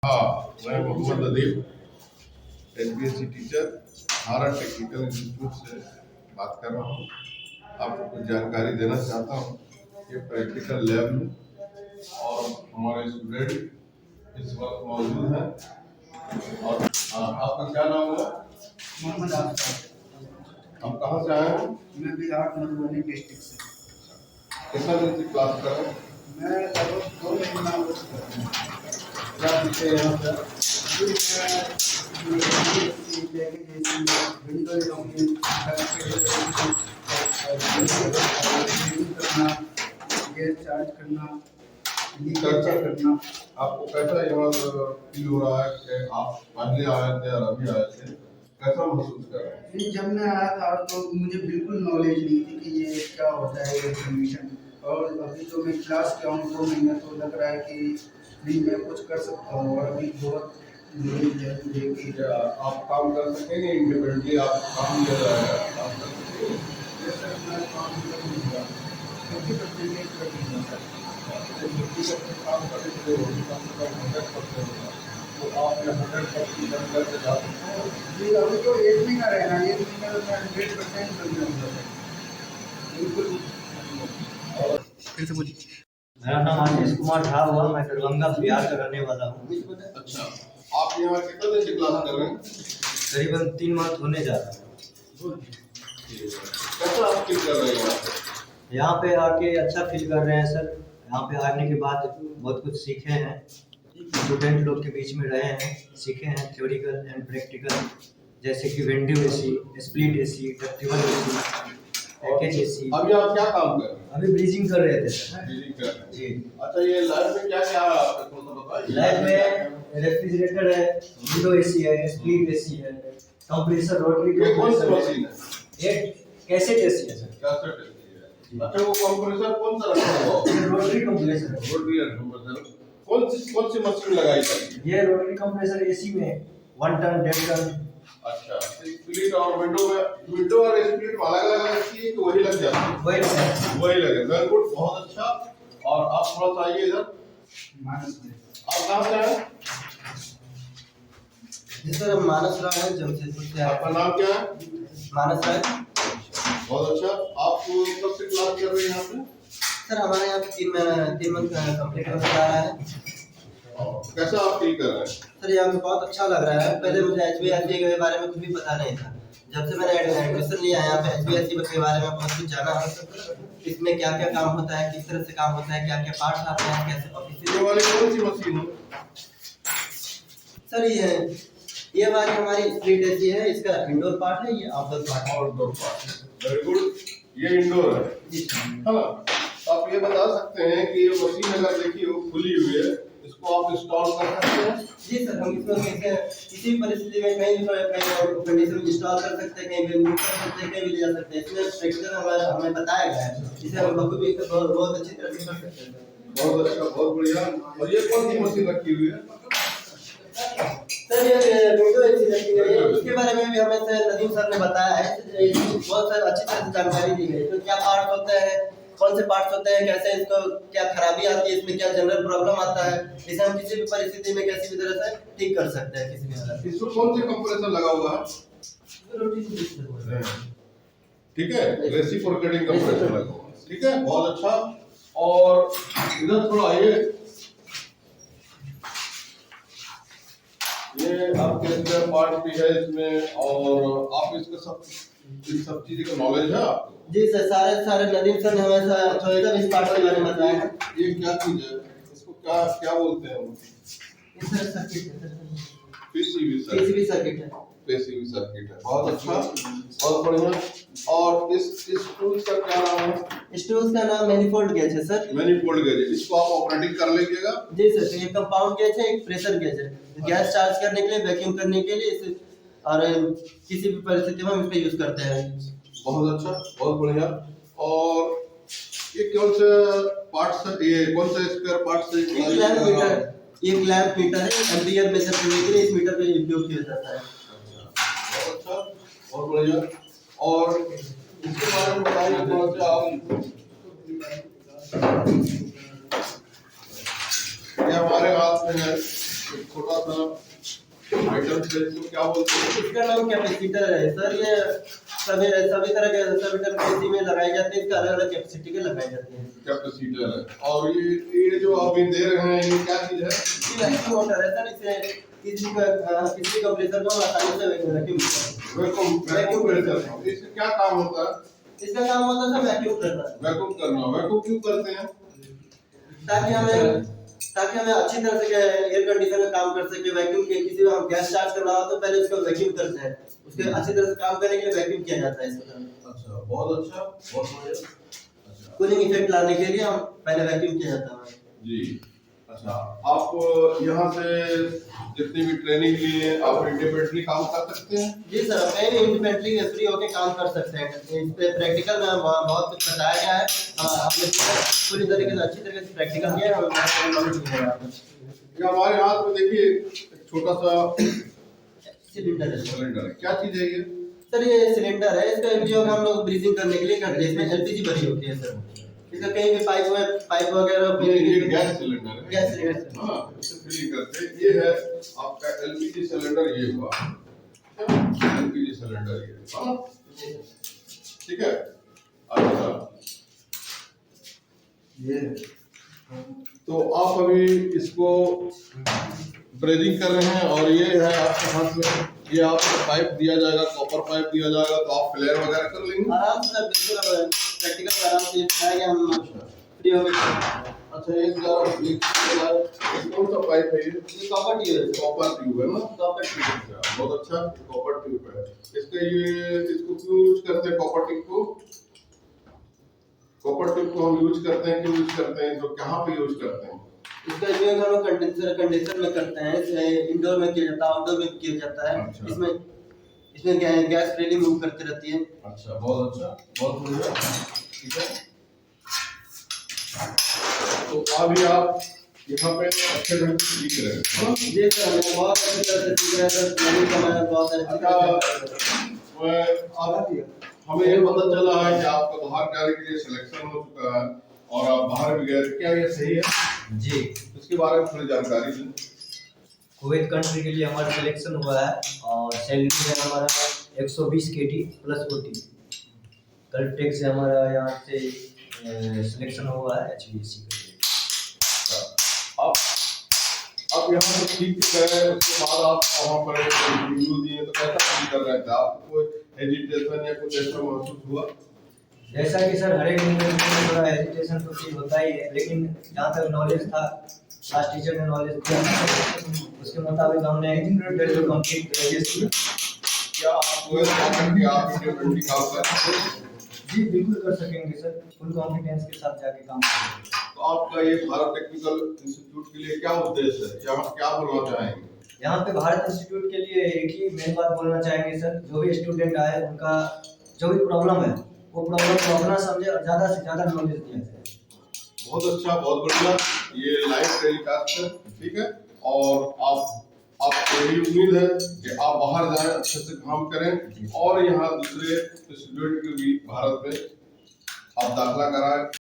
हाँ, मैं Mohammad Adeeb HBSC teacher Bharat technical institute से बात कर रहा हूँ। आपको कुछ जानकारी देना चाहता हूँ। ये प्रैक्टिकल लैब में और हमारे स्टूडेंट इस वक्त मौजूद हैं। और आपका क्या नाम हुआ? मोहम्मद आफताब। हम कहाँ से आए हैं? मैं बिहार मधुबनी डिस्ट्रिक्ट से। कितना दिन से क्लास कर रहे हैं? मैं लगभग 2 महीना हो चुका हूँ। क्या सीखे यहाँ पे? आपको कैसा यहाँ फील हो रहा है कि आप पहले आए थे और अभी आए थे, कैसा महसूस कर रहे हैं? जब मैं आया था तो मुझे बिल्कुल नॉलेज नहीं थी कि ये क्या होता है ये एडमिशन, और अभी तो मैं क्लास किया हूँ 2 महीने तो लग रहा है कि नहीं मैं कुछ कर सकता हूँ। और अभी बहुत नॉलेज है मुझे कि आप काम कर सकेंगे इंडिपेंडेंटली, आप काम किया जाएगा, काम कर सकेंगे। जैसे मैं काम करूँगा 50% कर दूँगा सर। काम करने के लिए कम से कम 100% होगा, तो आप ये 100% करके जा सकते हैं। जी अभी तो 1 महीना रहना है, 1 महीना में मैं 100% कर जाऊँगा सर, बिल्कुल। फिर से बोलिए। मेरा नाम आशीष कुमार झा हुआ, मैं दरभंगा बिहार का रहने वाला हूँ। अच्छा, आप यहाँ कितने दिन से क्लास कर रहे हैं? करीबन 3 माह होने जा रहा है। कैसा आप फील कर रहे हैं यहाँ पे आके अच्छा फील कर रहे हैं सर। यहाँ पे आने के बाद बहुत कुछ सीखे हैं, स्टूडेंट लोग के बीच में रहे हैं, सीखे हैं थ्योरिकल एंड प्रैक्टिकल, जैसे कि window AC, split AC, ductable AC, package AC. अभी आप क्या काम कर रहे हैं? अभी ब्रीजिंग कर रहे थे सर। ब्रीजिंग कर रहे हैं जी। अच्छा, ये लैब में क्या क्या है आपको तो बताइए। लैब में रेफ्रिजरेटर है, विंडो एसी है, स्प्लिट एसी है, कंप्रेसर, रोटरी। ये कौन सी मशीन है? ये कैसेट एसी है सर। कैसेट एसी है। अच्छा, वो कंप्रेसर कौन सा रखा हुआ है? रोटरी कंप्रेसर है। रोटरी कंप्रेसर कौन सी मशीन लगाई जाती है? ये रोटरी कंप्रेसर एसी में 1 टन 1.5 टन। अच्छा, स्प्लिट और विंडो में, विंडो और स्प्लिट अलग अलग लगती है कि वही लग जाती है? वही लगे। वेरी गुड, बहुत अच्छा। और आप थोड़ा सा आइए इधर। आप कहाँ से आए? जी सर, हम मानस राय है, जमशेदपुर से। आपका नाम क्या है? मानस राय। बहुत अच्छा। आप कब से क्लास कर रहे हैं यहाँ पे? सर हमारे यहाँ पे 3 मंथ कंप्लीट हो रहा है। कैसा आप फील कर रहे हैं? सर यहाँ पे बहुत अच्छा लग रहा है। पहले मुझे HVAC के बारे में कुछ भी पता नहीं था। जब से मैंने एडमिशन लिया यहाँ पे HVAC के बारे में बहुत कुछ जाना है। इसमें क्या क्या काम होता है, किस तरह से काम होता है, क्या क्या पार्ट्स आते हैं, कैसे ऑफिस। ये वाली कौन सी मशीन है? सर ये वाली हमारी स्प्लिट एसी है, इसका इंडोर पार्ट है, ये आउटडोर पार्ट है। Outdoor part. वेरी गुड, ये इंडोर है। हाँ, आप ये बता सकते हैं कि ये मशीन अगर देखिए वो खुली हुई है, इसको आप इंस्टॉल कर सकते हैं? जी सर, हम इसमें किसी भी परिस्थिति में कहीं भी कंडीशन में इंस्टॉल कर सकते हैं, कहीं भी मूव कर सकते हैं, कहीं भी ले जा सकते हैं। इसमें स्ट्रक्चर हमें बताया गया है, जिसे हम बखूबी बहुत अच्छी तरह से कर सकते हैं। बहुत अच्छा, बहुत बढ़िया। और ये कौन सी मशीन रखी हुई है? सर ये विंडो एसी रखी गई है, इसके बारे में भी हमें सर नदीम सर ने बताया है। बहुत सारी अच्छी तरह से जानकारी दी गई है। तो क्या पार्ट होते हैं, कौन से पार्ट्स होते हैं, कैसे इसको क्या खराबी आती है, इसमें क्या जनरल प्रॉब्लम आता है, इसे हम किसी भी परिस्थिति में किसी भी तरह से ठीक कर सकते हैं किसी भी तरह। इसमें कौन सा कंप्रेसर लगा हुआ है? ठीक है, रेसिप्रोकेटिंग कंप्रेसर लगा हुआ है। ठीक है, बहुत अच्छा। और इधर थोड़ा आइए। ये आपके स्पेयर पार्ट भी है इसमें, और आप इसका सब चीज़ का नॉलेज है आपको? जी सर, सारे नदीम सर ने हमें थोड़ा इस पार्ट के बारे में बताया है। ये क्या चीज है, इसको क्या क्या बोलते हैं? इस तरह सर्किट है सर, पीसीबी सर्किट है। पीसीबी सर्किट है। बहुत अच्छा, बहुत बढ़िया। और इस टूल का क्या नाम है? इस टूल का नाम मैनिफोल्ड गेज है सर। मैनिफोल्ड गेज है। इसको आप ऑपरेटिंग कर लीजिएगा। जी सर, एक कंपाउंड गेज है, एक प्रेशर गेज है। गैस चार्ज करने के लिए, वैक्यूम करने के लिए और किसी भी परिस्थिति में हम इसका यूज करते हैं। बहुत अच्छा, बहुत बढ़िया। और ये कौन सा पार्ट्स है? ये कौन सा स्पेयर पार्ट्स है? एक लैंप मीटर है, एम्पियर मेजर करने के लिए इस मीटर का उपयोग किया जाता है। बहुत अच्छा, बहुत बढ़िया। और इसके बारे में बताइए थोड़ा सा आप। ये हमारे हाथ में है, एक छोटा सा आइटम है, इसको क्या बोलते हैं? इसका नाम कैपेसिटर है सर। ये सभी तरह के सभी तरह के एसी में लगाई जाती है। इसका अलग अलग कैपेसिटी के लगाई जाती है। कैपेसिटर है। और ये जो अभी दे रहे हैं, ये क्या चीज है? ये वैक्यूम मोटर है सर। इसे किसी कंप्रेसर को आसानी से वैक्यूम प्रेशर। इसका क्या काम होता है? इसका काम होता है सर वैक्यूम करना। वैक्यूम करना। वैक्यूम क्यों करते हैं? ताकि हमें अच्छी तरह से एयर कंडीशन में काम कर सके। वैक्यूम के किसी भी हम गैस स्टार्ट करना हो तो पहले उसको वैक्यूम करते हैं। उसके अच्छी तरह से काम करने के लिए वैक्यूम किया जाता है इसको। अच्छा, बहुत अच्छा, बहुत बढ़िया। अच्छा, कूलिंग इफेक्ट लाने के लिए हम पहले वैक्यूम किया जाता है जी। अच्छा, आप यहाँ से जितनी भी ट्रेनिंग लिए, आप इंडिपेंडेंटली काम कर सकते हैं? जी सर, कहीं भी इंडिपेंडेंटली फ्री होकर काम कर सकते हैं। इस पे प्रैक्टिकल में बहुत कुछ बताया गया है। हमने पूरी तरीके से अच्छी तरीके से प्रैक्टिकल किया है और नॉलेज भी है यहाँ पर। ये हमारे हाथ में देखिए एक छोटा सा सिलेंडर है। सिलेंडर है। क्या चीज है ये? सर ये सिलेंडर है। इसका उपयोग हम लोग ब्रीजिंग करने के लिए करते हैं। इसमें एलपीजी भरी होती है सर। इसका कहीं भी पाइप वगैरह ये गैस सिलेंडर है। Gas cylinder. हाँ, इसे फिल करते हैं। ये है आपका एलपीजी सिलेंडर। ये हुआ एलपीजी सिलेंडर। ये हाँ, ठीक है। अच्छा, ये तो आप अभी इसको ब्रेजिंग कर रहे हैं और ये है आपके हाथ में। ये आपको पाइप दिया जाएगा, कॉपर पाइप दिया जाएगा, तो आप फ्लेयर वगैरह कर लेंगे आराम से बिल्कुल प्रैक्टिकल आराम से दिखाएंगे हम फ्री हो गए। अच्छा, एक कौन सा पाइप है? ये कॉपर ट्यूब है। कॉपर ट्यूब है ना? Copper tube. बहुत अच्छा, कॉपर ट्यूब है। इसको क्यों यूज करते हैं? कॉपर ट्यूब को हम यूज करते हैं, क्यों यूज करते हैं? तो कहाँ पे यूज करते हैं? इसका उपयोग हम लोग कंडेंसर में करते हैं। इंडोर में किया जाता है, आउटडोर में किया जाता है। अच्छा। इसमें गैस फ्रीली मूव करती रहती है। अच्छा, बहुत अच्छा, बहुत बढ़िया। ठीक है, तो अभी आप यहाँ पे अच्छे ढंग से सीख रहे हैं। जी सर, हमें बहुत अच्छी तरह से सीख रहे हैं सर। प्लानिंग करना है बहुत अच्छी तरह से। हमें ये पता चला है कि आपका बाहर जाने के लिए सिलेक्शन हो चुका है और आप बाहर भी गए। क्या ये सही है? जी, इसके बारे में थोड़ी जानकारी दें। कुवैत कंट्री के लिए हमारा सिलेक्शन हुआ है और सैलरी है हमारा 120 KT plus OT। Gulf tech से हमारा यहाँ से सिलेक्शन हुआ है HVAC के लिए। आप यहाँ पर सीख गए, उसके बाद आप वहाँ पर रिव्यू दिए, तो कैसा फील कर रहे थे? आपको कोई हेजिटेशन या कुछ ऐसा महसूस हुआ? जैसा कि सर हर एक इंटरव्यू में थोड़ा हेजिटेशन तो फील होता ही है, लेकिन जहाँ तक नॉलेज था, क्लास टीचर ने नॉलेज दिया, उसके मुताबिक हमने इंटरव्यू कंप्लीट किया। क्या आपको ऐसा लगा कि आप इंडिपेंडेंटली काम कर सकते हैं? जी बिल्कुल कर सकेंगे सर, फुल कॉन्फिडेंस के साथ जाके काम करेंगे। तो आपका ये भारत टेक्निकल इंस्टीट्यूट के लिए क्या उद्देश्य है? यहाँ क्या बोलना चाहेंगे? यहाँ पे भारत इंस्टीट्यूट के लिए एक ही मेन बात बोलना चाहेंगे सर, जो भी स्टूडेंट आए उनका जो भी प्रॉब्लम है वो प्रॉब्लम को अपना समझे और ज़्यादा से ज़्यादा नॉलेज दिया जाए। बहुत अच्छा, बहुत बढ़िया। ये लाइव टेलीकास्ट है, ठीक है। और आपको यही उम्मीद है कि आप बाहर जाएं, अच्छे से काम करें और यहाँ दूसरे स्टूडेंट के भी भारत में आप दाखिला कराएं।